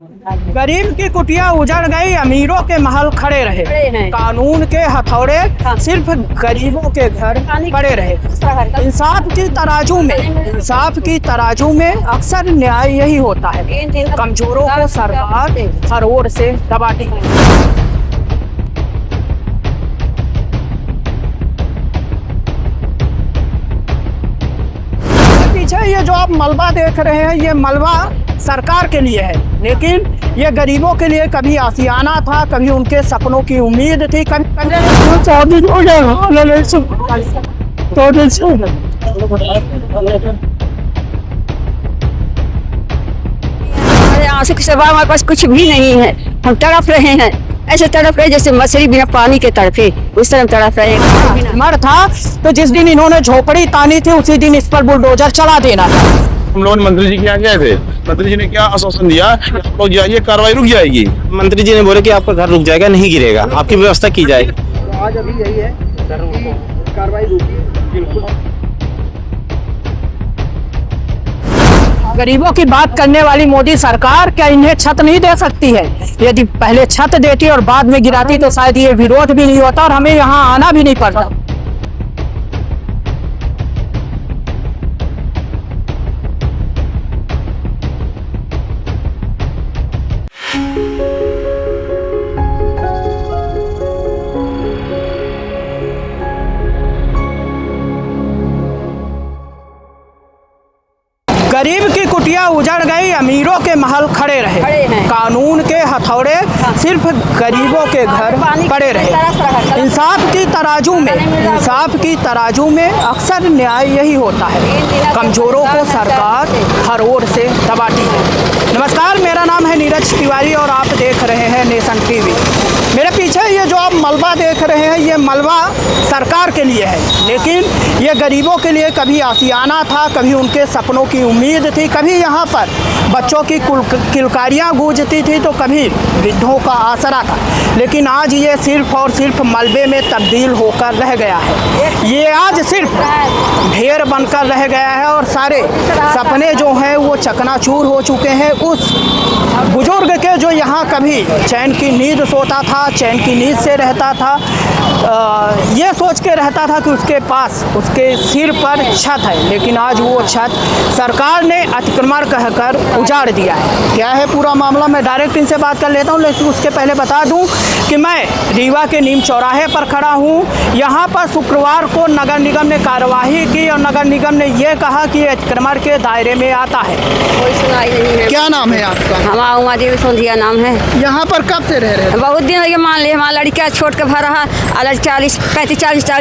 गरीब की कुटिया उजड़ गई, अमीरों के महल खड़े रहे। कानून के हथौड़े सिर्फ गरीबों के घर पड़े रहे। इंसाफ की तराजू में अक्सर न्याय यही होता है, कमजोरों को सरकार हर ओर से दबाती है। पीछे ये जो आप मलबा देख रहे हैं, ये मलबा सरकार के लिए है, लेकिन ये गरीबों के लिए कभी आशियाना था, कभी उनके सपनों की उम्मीद थी, कभी हमारे आंसू के सिवा हमारे पास कुछ भी नहीं है। हम तड़प रहे हैं, ऐसे तड़प रहे जैसे मछली बिना पानी के तड़पे, उस तरह तड़प रहे हैं। मर था तो जिस दिन इन्होंने झोपड़ी तानी थी उसी दिन इस पर बुलडोजर चला देना था। हम लोग मंत्री जी के यहाँ गए थे, मंत्री जी ने क्या आश्वासन दिया, लोग जाइए कार्रवाई रुक जाएगी। मंत्री जी ने बोले कि आपका घर रुक जाएगा, नहीं गिरेगा, आपकी व्यवस्था की जाएगी। तो आज अभी यही है कि कार्रवाई रुकी। बिल्कुल गरीबों की बात करने वाली मोदी सरकार क्या इन्हें छत नहीं दे सकती है? यदि पहले छत देती और बाद में गिराती तो शायद ये विरोध भी नहीं होता और हमें यहाँ आना भी नहीं पड़ता। गरीब की कुटिया उजड़ गई, अमीरों के महल खड़े रहे। कानून के हथौड़े सिर्फ गरीबों के घर पड़े रहे। इंसाफ की तराजू में अक्सर न्याय यही होता है, कमजोरों को सरकार हर ओर से दबाती है। नमस्कार, मेरा नाम है नीरज तिवारी और आप देख रहे हैं नेशन टीवी। मेरे पीछे ये जो आप मलबा देख रहे हैं, ये मलबा सरकार के लिए है, लेकिन ये गरीबों के लिए कभी आशियाना था, कभी उनके सपनों की उम्मीद थी, कभी यहाँ पर बच्चों की किलकारियाँ गूंजती थी तो कभी वृद्धों का आसरा था। लेकिन आज ये सिर्फ और सिर्फ मलबे में तब्दील होकर रह गया है। ये आज सिर्फ ढेर बनकर रह गया है और सारे सपने जो हैं वो चकनाचूर हो चुके हैं। उस बुजुर्ग के जो यहाँ कभी चैन की नींद सोता था, चैन की नींद से रहता था, ये सोच के रहता था कि उसके पास उसके सिर पर छत है, लेकिन आज वो छत सरकार ने अतिक्रमण कहकर उजाड़ दिया है। क्या है पूरा मामला, मैं डायरेक्ट इनसे बात कर लेता हूँ, लेकिन उसके पहले बता दूँ कि मैं रीवा के नीम चौराहे पर खड़ा हूँ। यहाँ पर शुक्रवार को नगर निगम ने कार्यवाही की और नगर निगम ने ये कहा कि अतिक्रमण के दायरे में आता है। कोई सुनाई नहीं है। क्या नाम है आपका? हमारा उमा देवी सोंधिया नाम है। यहाँ पर कब से रह रहे हैं? बहुत दिन हो गया, मान लिया हमारा लड़का छोड़ के भर रहा, 40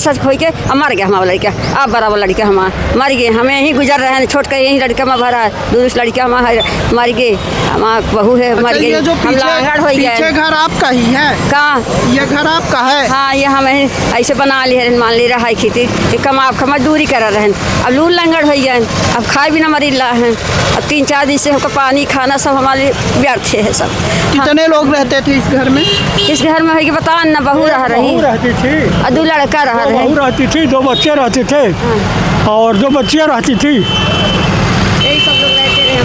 साल हो गए, मर गया हमारा लड़का। अब बराबर लड़का हमारा मर गए, हमें यहीं गुजर रहे हैं, छोड़ कर यहीं लड़का में भरा है, दूसरा लड़का हमारा मर गए, हमारा बहू है मर गई। हम लांगड़ हो गए। पीछे घर आपका ही है? कहाँ ये घर आपका है? हाँ, ये हमें ऐसे बना लिए मान ले रहा है खेती, कमा मजदूरी कर रहे हैं। अब लूल लंगड़ हो गए, अब खाए भी ना मरी ला है। अब 3-4 दिन से हमको पानी खाना सब हमारे व्यर्थ है सब। कितने लोग रहते थे इस घर में? इस घर में है कि बता ना, बहू रह रही रहती थी और 2 लड़का रह रहे। बहू रहती थी, 2 बच्चे रहते थे और 2 बच्चियाँ रहती थी। यही सब लोग रहते रहे।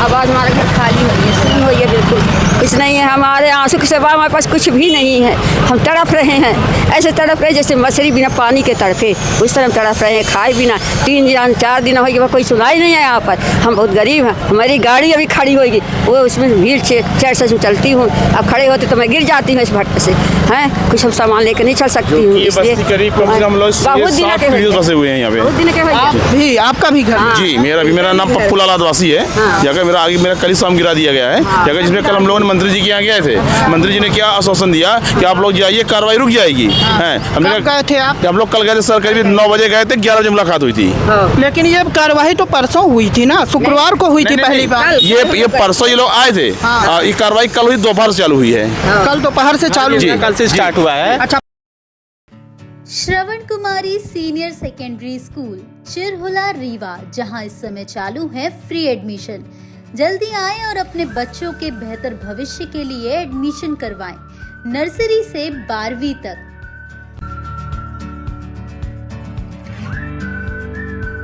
अब आज हमारा घर खाली हो गया, सुन हो गया, बिल्कुल कुछ नहीं है। हमारे आंसू के सिवा हमारे पास कुछ भी नहीं है। हम तड़प रहे हैं, ऐसे तड़प रहे जैसे मछली बिना पानी के तड़पे, उस तरह तड़प रहे हैं। खाए बिना 3-4 दिन हो गया, कोई सुनाई नहीं है यहाँ पर। हम बहुत गरीब हैं, हमारी गाड़ी अभी खड़ी होगी, वो उसमें व्हील चेयर से चलती हूँ। अब खड़े होते तो मैं गिर जाती हूँ इस भट्ट से, हैं कुछ हम सामान लेकर नहीं चल सकती हूँ। बहुत दिन के बसे हुए हैं यहाँ पे। आपका भी घर? जी, मेरा नाम पप्पू लाल आदिवासी है। जगह मेरा कल शाम गिरा दिया गया है जगह, जिसमें कल हम लोगों ने मंत्री जी के यहाँ गए थे। मंत्री जी ने क्या आश्वासन दिया कि आप लोग जाइए, कार्रवाई रुक जाएगी। कब गए थे आप? हम लोग कल गए थे सर, करीब 9 बजे गए थे, 11 बजे मुलाकात हुई थी। लेकिन ये कार्रवाई तो परसों हुई थी ना, शुक्रवार को हुई थी पहली बार। ये परसों ये लोग आए थे। ये कार्रवाई कल हुई, दोपहर से चालू हुई है। कल दोपहर से चालू, कल से स्टार्ट हुआ है। अच्छा। श्रवण कुमारी senior secondary school Chirhula Rewa, जहां इस समय चालू है फ्री एडमिशन। जल्दी आएं और अपने बच्चों के बेहतर भविष्य के लिए एडमिशन करवाएं। नर्सरी से 12वीं तक।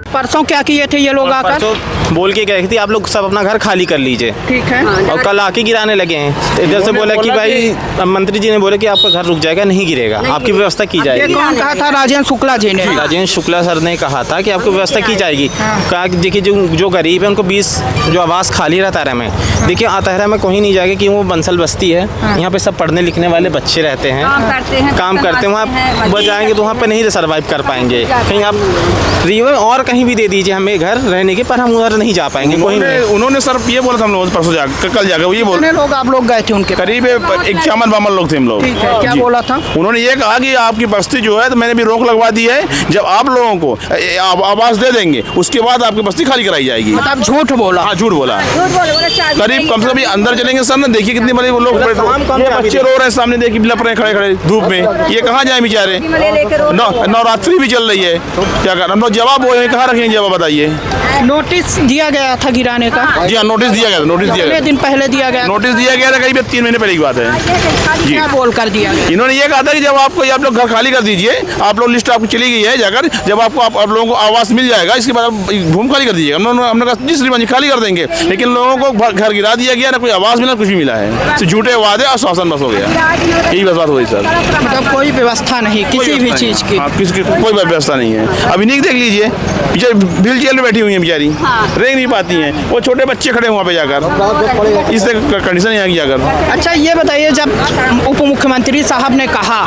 परसों क्या किए थे ये लोग आकर? परसों बोल के गए थे आप लोग सब अपना घर खाली कर लीजिए, ठीक है। और कल आके गिराने लगे हैं। इधर से बोला कि भाई मंत्री जी ने बोले कि आपका घर रुक जाएगा, नहीं गिरेगा, आपकी व्यवस्था की ये जाएगी। कौन कहा था? राजेंद्र शुक्ला जी ने। राजेंद्र शुक्ला सर ने कहा था कि आपको व्यवस्था की जाएगी। कहा कि देखिए जो गरीब है उनको 20 जो आवास खाली रहा तारा में, देखिए तारा में कोई नहीं जाएगा कि वो बंसल बस्ती है, यहाँ पे सब पढ़ने लिखने वाले बच्चे रहते हैं, काम करते हैं, वहाँ बच जाएंगे तो वहाँ पे नहीं सर्वाइव कर पाएंगे। कहीं आप रीवा और कहीं भी दे दीजिए हमें घर रहने के, पर हम उधर नहीं जा पाएंगे। उन्होंने सर ये बोला था हम लोग परसों जाकर, कल जाकर ये बोल, कितने लोग आप लोग गए थे उनके? करीब 51-52 लोग थे हम लोग। ठीक है, क्या जी। बोला था? उन्होंने ये कहा कि आपकी बस्ती जो है तो मैंने भी रोक लगवा दी है, जब आप लोगों को आवास दे देंगे उसके बाद आपकी बस्ती खाली कराई जाएगी। मतलब झूठ बोला? हाँ झूठ बोला। करीब कम से कम अंदर चलेंगे सर ना, देखिए कितनी बड़ी वो लोग ये बच्चे रो रहे हैं सामने, देखिए लप रहे खड़े खड़े धूप में, ये कहाँ जाए बेचारे? नवरात्रि भी चल रही है, क्या कर हम लोग जवाब बोले कहाँ रखेंगे जवाब बताइए? नोटिस दिया गया था गिराने का? जी हाँ नोटिस दिया गया था, नोटिस दिया गया, दिन पहले दिया गया? नोटिस दिया गया था करीब 3 महीने पहले की बात है। क्या बोल कर दिया गया? इन्होंने ये कहा था कि जब आपको आप लोग घर खाली कर दीजिए, आप लोग लिस्ट आपको चली गई है जाकर, जब आपको आप लोगों को आवास मिल जाएगा इसके बाद आप भूमि खाली कर दीजिएगा। हमने कहा जी श्रीमान जी खाली कर देंगे, लेकिन लोगों को घर गिरा दिया गया, ना कोई आवास मिला कुछ भी मिला है, तो झूठे वादे और शासन बस हो गया, यही बस बात हुई सर। मतलब कोई व्यवस्था नहीं किसी भी चीज की? किसकी कोई व्यवस्था नहीं है। अभी नहीं देख लीजिए व्हील चेयर में बैठी हुई है बेचारी, रह नहीं पाती हैं, वो छोटे बच्चे खड़े वहाँ पे जाकर, इस कंडीशन यहाँ की जाकर। अच्छा ये बताइए, जब उप मुख्यमंत्री साहब ने कहा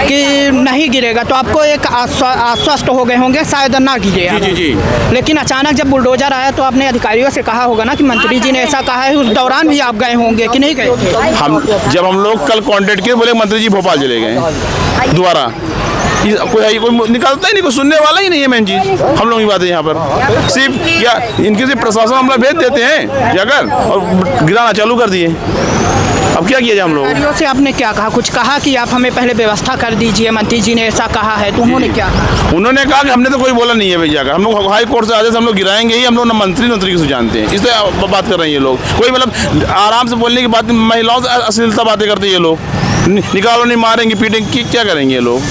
कि नहीं गिरेगा तो आपको एक आश्वस्त हो गए होंगे शायद ना गिरेगा। जी जी। लेकिन अचानक जब बुलडोजर आया तो आपने अधिकारियों से कहा होगा ना कि मंत्री जी ने ऐसा कहा है, उस दौरान भी आप गए होंगे कि नहीं गए थे? जब हम लोग कल कांटेक्ट किए बोले मंत्री जी भोपाल चले गए दोबारा, कोई निकलता ही नहीं, कोई सुनने वाला ही नहीं है। मेन चीज हम लोग की बात है यहाँ पर, सिर्फ क्या इनके सिर्फ प्रशासन हमला भेज देते हैं जाकर और गिराना चालू कर दिए। अब क्या किया जाए हम लोग? अधिकारियों से आपने क्या कहा? कुछ कहा कि आप हमें पहले व्यवस्था कर दीजिए, मंत्री जी ने ऐसा कहा है, तो उन्होंने क्या कहा? उन्होंने कहा कि हमने तो कोई बोला नहीं है भाई जाकर, हम लोग हाई कोर्ट से आदेश हम लोग गिराएंगे ही, हम लोग मंत्री किसे जानते हैं, इसलिए बात कर रहे हैं ये लोग। कोई मतलब आराम से बोलने की बात, महिलाओं से अश्लीलता बातें करते हैं ये लोग, निकालो नहीं, मारेंगे पीटेंगे, क्या करेंगे ये लोग?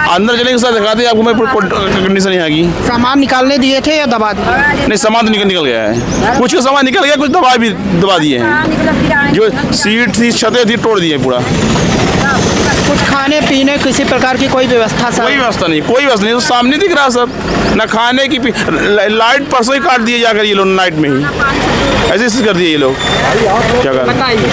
अंदर चलेंगे सर, दिखाते हैं आपको मैं कंडीशन यहाँ की। सामान निकालने दिए थे या दबा दिए? नहीं सामान तो निकल गया है, कुछ का सामान निकल गया, कुछ दबा भी दबा दिए हैं, जो सीट थी छतें थी तोड़ दिए पूरा। कुछ खाने पीने किसी प्रकार की कोई व्यवस्था? सर कोई व्यवस्था नहीं, कोई व्यवस्था नहीं, तो सामने दिख रहा सब, ना खाने की लाइट परसों ही काट दिए जाकर ये लोग नाइट में ही, ऐसे कर दिए ये लोग, क्या कर? बताइए,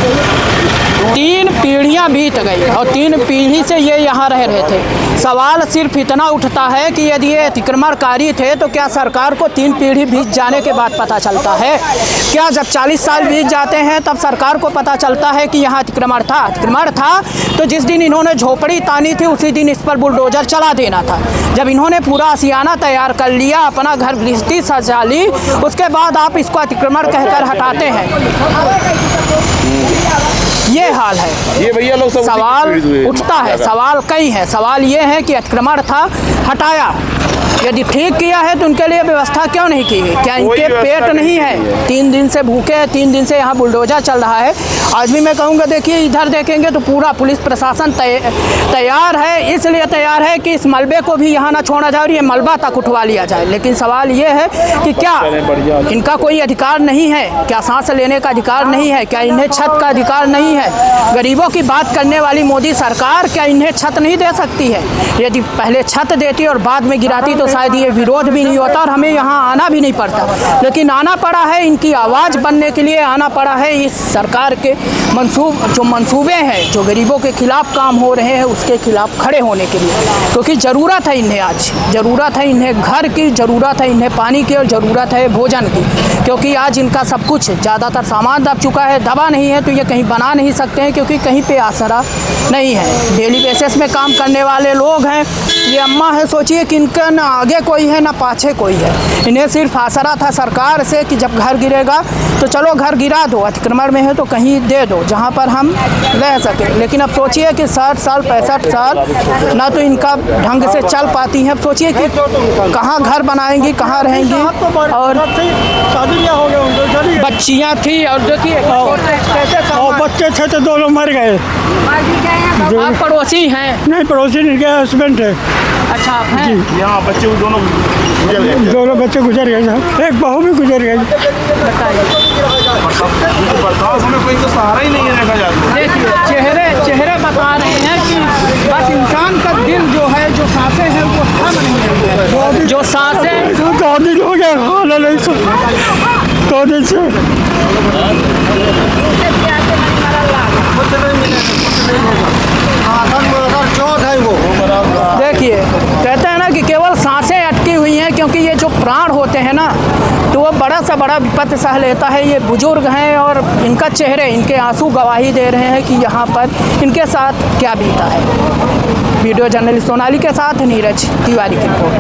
3 पीढ़ियां बीत गई और 3 पीढ़ी से ये यहाँ रह रहे थे। सवाल सिर्फ इतना उठता है कि यदि ये अतिक्रमणकारी थे तो क्या सरकार को 3 पीढ़ी बीत जाने के बाद पता चलता है? क्या जब 40 साल बीत जाते हैं तब सरकार को पता चलता है कि यहाँ अतिक्रमण था? अतिक्रमण था तो जिस दिन इन्होंने झोपड़ी तानी थी उसी दिन इस पर बुलडोजर चला देना था। जब इन्होंने पूरा आशियाना तैयार कर लिया, अपना घर गृहस्थी सजा ली, उसके बाद आप इसको अतिक्रमण कहकर हटाते हैं। ये हाल है। ये भैया लोग सब सवाल उठता है, सवाल कई है। सवाल ये है कि अतिक्रमण था, हटाया, यदि ठीक किया है तो उनके लिए व्यवस्था क्यों नहीं की है? क्या इनके पेट नहीं है? 3 दिन से भूखे हैं, 3 दिन से यहाँ बुलडोजर चल रहा है। आज भी मैं कहूँगा, देखिए इधर देखेंगे तो पूरा पुलिस प्रशासन तैयार है, इसलिए तैयार है कि इस मलबे को भी यहाँ ना छोड़ा जाए और ये मलबा तक उठवा लिया जाए। लेकिन सवाल ये है कि क्या इनका कोई अधिकार नहीं है? क्या सांस लेने का अधिकार नहीं है? क्या इन्हें छत का अधिकार नहीं है? गरीबों की बात करने वाली मोदी सरकार क्या इन्हें छत नहीं दे सकती है? यदि पहले छत देती और बाद में गिराती तो शायद ये विरोध भी नहीं होता और हमें यहाँ आना भी नहीं पड़ता। लेकिन आना पड़ा है, इनकी आवाज़ बनने के लिए आना पड़ा है। इस सरकार के जो मंसूबे हैं, जो गरीबों के खिलाफ काम हो रहे हैं, उसके खिलाफ खड़े होने के लिए, क्योंकि ज़रूरत है इन्हें, आज ज़रूरत है इन्हें घर की, ज़रूरत है इन्हें पानी की और ज़रूरत है भोजन की। क्योंकि आज इनका सब कुछ, ज़्यादातर सामान दब चुका है, दबा नहीं है तो ये कहीं बना नहीं सकते हैं, क्योंकि कहीं पे आसरा नहीं है। डेली बेसिस में काम करने वाले लोग हैं। ये अम्मा है, सोचिए कि इनका ना आगे कोई है ना पाछे कोई है। इन्हें सिर्फ आसरा था सरकार से कि जब घर गिरेगा तो चलो घर गिरा दो, अतिक्रमण में है तो कहीं दे दो जहाँ पर हम रह सकें। लेकिन अब सोचिए कि 60 साल 65 साल ना तो इनका ढंग से चल पाती हैं। अब सोचिए कि कहाँ घर बनाएंगी, कहाँ रहेंगी, और बच्चियाँ थी और देखिए बच्चे थे तो दोनों मर गए। आप पड़ोसी हैं? नहीं, पड़ोसी नहीं, गया हस्बैंड है। अच्छा आप हैं? यहाँ बच्चे दोनों गुजर गए। दोनों बच्चे गुजर गए साहब, एक बहू भी गुजर गई। बर्दाश्त हमें कोई तो सहारा ही नहीं है देखा जाए तो। देखिए चेहरे बता रहे हैं कि बस इंसान का दिल जो है, जो सांसें हैं वो थम नहीं रही है। जो सांसें 2 दिन हो गया खाना नहीं खा, 2 दिन से। देखिए कहते हैं ना कि केवल सांसें अटकी हुई हैं, क्योंकि ये जो प्राण होते हैं ना, तो वो बड़ा सा बड़ा विपत्ति सह लेता है। ये बुजुर्ग हैं और इनका चेहरे, इनके आंसू गवाही दे रहे हैं कि यहाँ पर इनके साथ क्या बीता है। वीडियो जर्नलिस्ट सोनाली के साथ नीरज तिवारी की रिपोर्ट।